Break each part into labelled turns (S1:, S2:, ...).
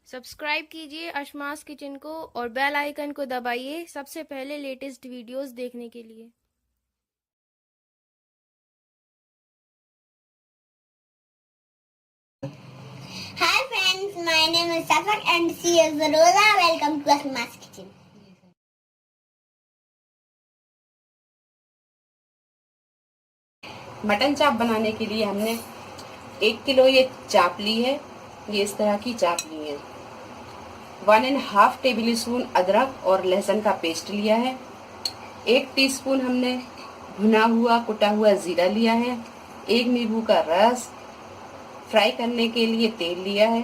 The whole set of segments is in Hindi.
S1: सब्सक्राइब कीजिए अशमास किचन को और बेल आइकन को दबाइए सबसे पहले लेटेस्ट वीडियोस देखने के लिए।
S2: Hi friends, my name is Safak and she is Rosa. Welcome to Asma's Kitchen.
S3: Mutton चाप बनाने के लिए हमने 1 किलो ये चाप ली है। ये इस तरह की चाप ली है। 1.5 टेबल स्पून अदरक और लहसुन का पेस्ट लिया है। 1 टीस्पून हमने भुना हुआ कुटा हुआ जीरा लिया है। 1 नींबू का रस, फ्राई करने के लिए तेल लिया है।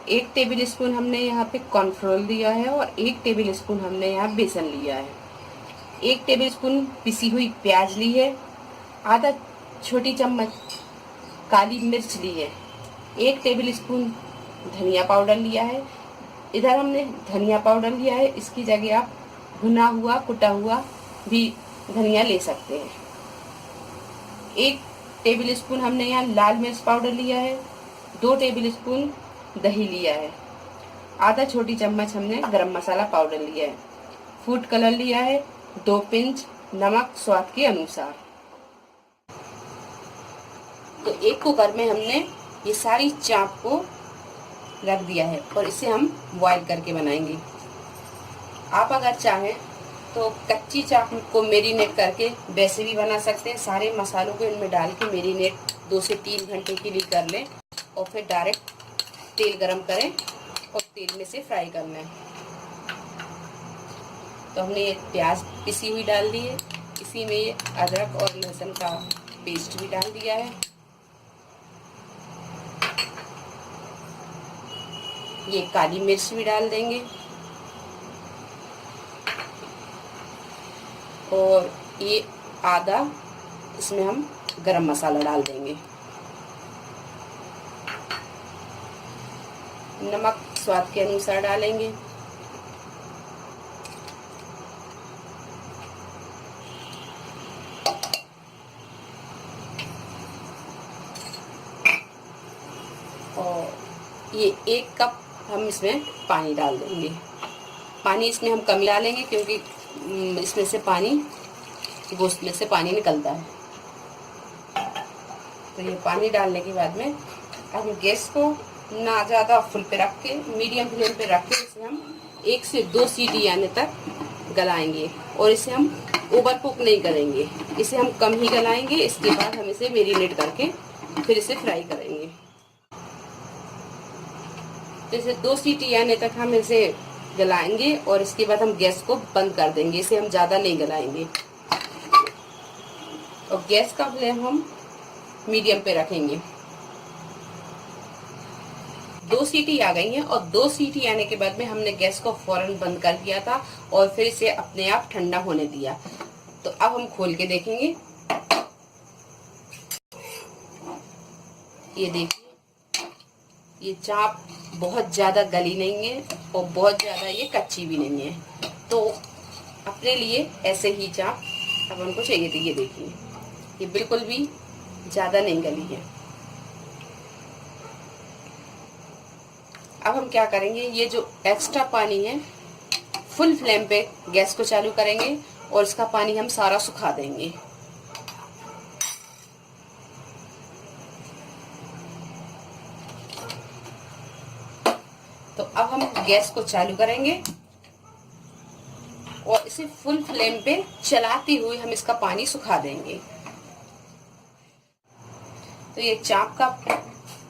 S3: 1 टेबल स्पून हमने यहाँ पे कॉर्नफ्लोर लिया है और 1 टेबल स्पून हमने यहाँ बेसन लिया है। 1 टेबल स्पून पिसी हुई प्याज ली है। आधा छोटी चम्मच काली मिर्च ली है। 1 टेबल स्पून धनिया पाउडर लिया है। इधर हमने धनिया पाउडर लिया है, इसकी जगह आप भुना हुआ कुटा हुआ भी धनिया ले सकते हैं। 1 टेबल स्पून हमने यहाँ लाल मिर्च पाउडर लिया है। 2 टेबल स्पून दही लिया है। आधा छोटी चम्मच हमने गरम मसाला पाउडर लिया है। फूड कलर लिया है। 2 पिंच नमक स्वाद के अनुसार। तो एक कुकर में हमने ये सारी चाप को रख दिया है और इसे हम बॉईल करके बनाएंगे। आप अगर चाहें तो कच्ची चाप को मेरीनेट करके वैसे भी बना सकते हैं। सारे मसालों को इनमें डाल के मेरीनेट 2 से 3 घंटे के लिए कर लें और फिर डायरेक्ट तेल गरम करें और तेल में से फ्राई करना है। तो हमने ये प्याज पिसी हुई डाल दी है। इसी में ये अदरक और लहसुन का पेस्ट भी डाल दिया है। ये काली मिर्च भी डाल देंगे और ये आधा इसमें हम गरम मसाला डाल देंगे। नमक स्वाद के अनुसार डालेंगे। और ये 1 कप हम इसमें पानी डाल देंगे। पानी इसमें हम कम डालेंगे क्योंकि इसमें से पानी, गोश्त में से पानी निकलता है। तो ये पानी डालने के बाद में हम गैस को ना ज़्यादा फुल पे रख के मीडियम फ्लेम पे रख के इसे हम 1 से 2 सीटी आने तक गलाएंगे और इसे हम ओवर कुक नहीं करेंगे। इसे हम कम ही गलाएंगे। इसके बाद हम इसे मेरीनेट करके फिर इसे फ्राई करेंगे। जैसे 2 सीटी आने तक हम इसे गलाएंगे और इसके बाद हम गैस को बंद कर देंगे। इसे हम ज़्यादा नहीं गलाएंगे और गैस का फ्लेम हम मीडियम पे रखेंगे। 2 सीटी आ गई हैं और 2 सीटी आने के बाद में हमने गैस को फौरन बंद कर दिया था और फिर इसे अपने आप ठंडा होने दिया। तो अब हम खोल के देखेंगे। ये देखिए, ये चाप बहुत ज़्यादा गली नहीं है और बहुत ज़्यादा ये कच्ची भी नहीं है। तो अपने लिए ऐसे ही चाप अब हमको चाहिए थी। ये देखिए, ये बिल्कुल भी ज़्यादा नहीं गली है। अब हम क्या करेंगे, ये जो एक्स्ट्रा पानी है फुल फ्लेम पे गैस को चालू करेंगे और इसका पानी हम सारा सुखा देंगे। तो अब हम गैस को चालू करेंगे और इसे फुल फ्लेम पे चलाते हुए हम इसका पानी सुखा देंगे। तो ये चाप का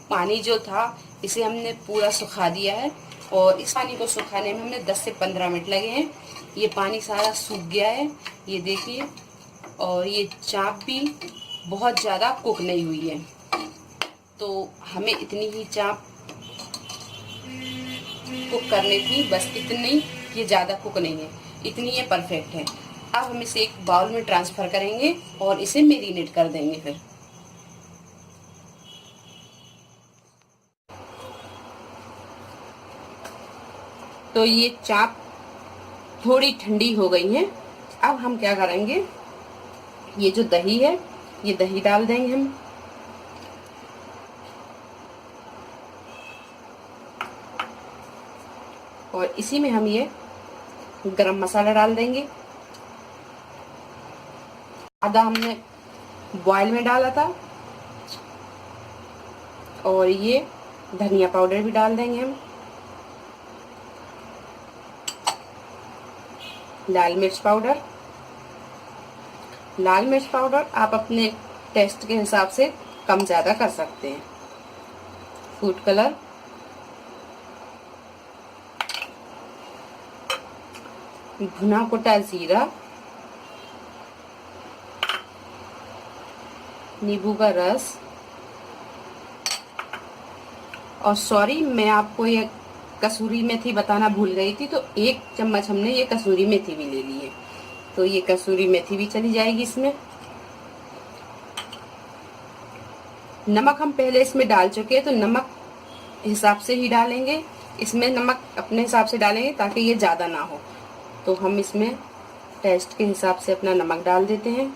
S3: पानी जो था इसे हमने पूरा सुखा दिया है और इस पानी को सुखाने में हमने 10 से 15 मिनट लगे हैं। ये पानी सारा सूख गया है, ये देखिए। और ये चाप भी बहुत ज़्यादा कुक नहीं हुई है। तो हमें इतनी ही चाप कुक करनी थी, बस इतनी। ये ज़्यादा कुक नहीं है, इतनी ये परफेक्ट है। अब हम इसे एक बाउल में ट्रांसफ़र करेंगे और इसे मेरीनेट कर देंगे फिर। तो ये चाप थोड़ी ठंडी हो गई है। अब हम क्या करेंगे, ये जो दही है ये दही डाल देंगे हम। और इसी में हम ये गरम मसाला डाल देंगे। आधा हमने बॉयल में डाला था। और ये धनिया पाउडर भी डाल देंगे हम। लाल मिर्च पाउडर, लाल मिर्च पाउडर आप अपने टेस्ट के हिसाब से कम ज्यादा कर सकते हैं। फूड कलर, भुना कुटा जीरा, नींबू का रस, और सॉरी मैं आपको ये कसूरी मेथी बताना भूल गई थी, तो 1 चम्मच हमने ये कसूरी मेथी भी ले ली है, तो ये कसूरी मेथी भी चली जाएगी इसमें। नमक हम पहले इसमें डाल चुके हैं, तो नमक हिसाब से ही डालेंगे। इसमें नमक अपने हिसाब से डालेंगे ताकि ये ज्यादा ना हो, तो हम इसमें टेस्ट के हिसाब से अपना नमक डाल देते हैं।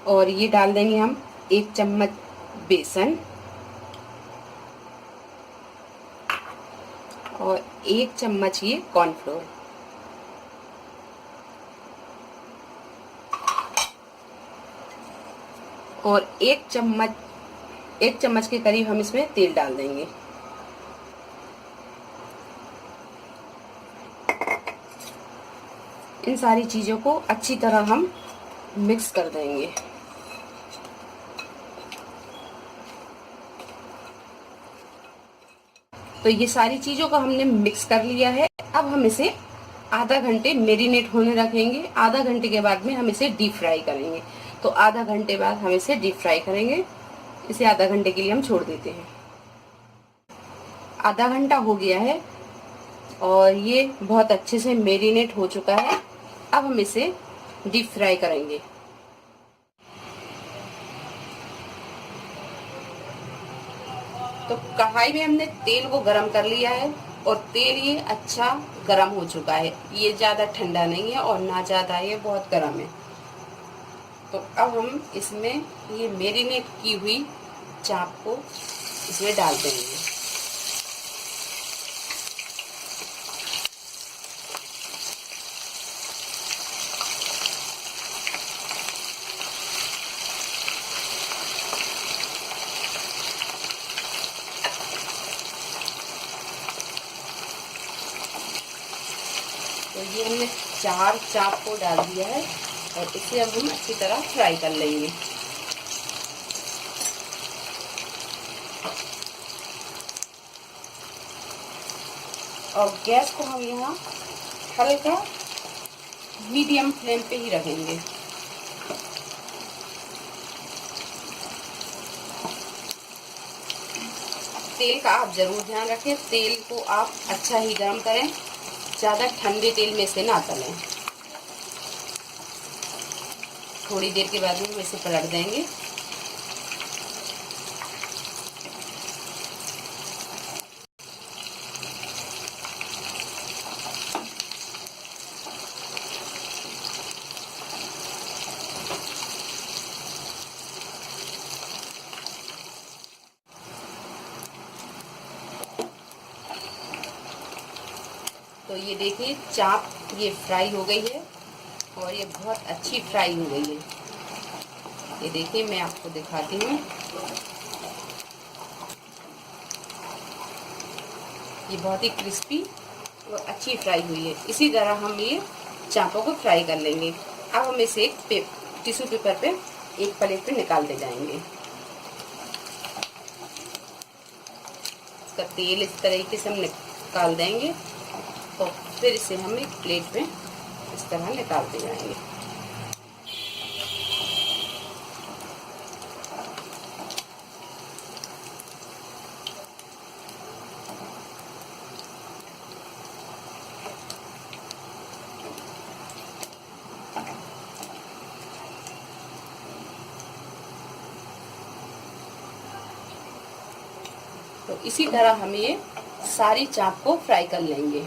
S3: और ये डाल देंगे हम 1 चम्मच बेसन और 1 चम्मच ये कॉर्नफ्लोर। और 1 चम्मच के करीब हम इसमें तेल डाल देंगे। इन सारी चीजों को अच्छी तरह हम मिक्स कर देंगे। तो ये सारी चीजों को हमने मिक्स कर लिया है। अब हम इसे आधा घंटे मेरिनेट होने रखेंगे। आधा घंटे के बाद में हम इसे डीप फ्राई करेंगे। तो आधा घंटे बाद हम इसे डीप फ्राई करेंगे। इसे आधा घंटे के लिए हम छोड़ देते हैं। आधा घंटा हो गया है और ये बहुत अच्छे से मेरिनेट हो चुका है। अब हम इसे डीप फ्राई करेंगे। तो कढ़ाई में हमने तेल को गरम कर लिया है और तेल ये अच्छा गरम हो चुका है। ये ज्यादा ठंडा नहीं है और ना ज्यादा ये बहुत गरम है। तो अब हम इसमें ये मैरिनेट की हुई चाप को इसमें डाल देंगे। तो ये हमने 4 चाप को डाल दिया है और इसे अब हम अच्छी तरह फ्राई कर लेंगे। और गैस को हम यहाँ हल्का मीडियम फ्लेम पे ही रखेंगे। तेल का आप जरूर ध्यान रखें। तेल को आप अच्छा ही गर्म करें, ज्यादा ठंडे तेल में इसे ना तलें। थोड़ी देर के बाद हम इसे पलट देंगे। तो ये देखिए चाप ये फ्राई हो गई है और ये बहुत अच्छी फ्राई हो गई है। ये देखिए मैं आपको दिखाती हूँ। ये बहुत ही क्रिस्पी और अच्छी फ्राई हुई है। इसी तरह हम ये चापों को फ्राई कर लेंगे। अब हम इसे एक टिश्यू पेपर पे एक प्लेट पे निकालते जाएंगे। इसका तेल इस तरीके से हम निकाल देंगे। तो फिर इसे हम एक प्लेट पे इस तरह निकालते जाएंगे। तो इसी तरह हम ये सारी चाप को फ्राई कर लेंगे।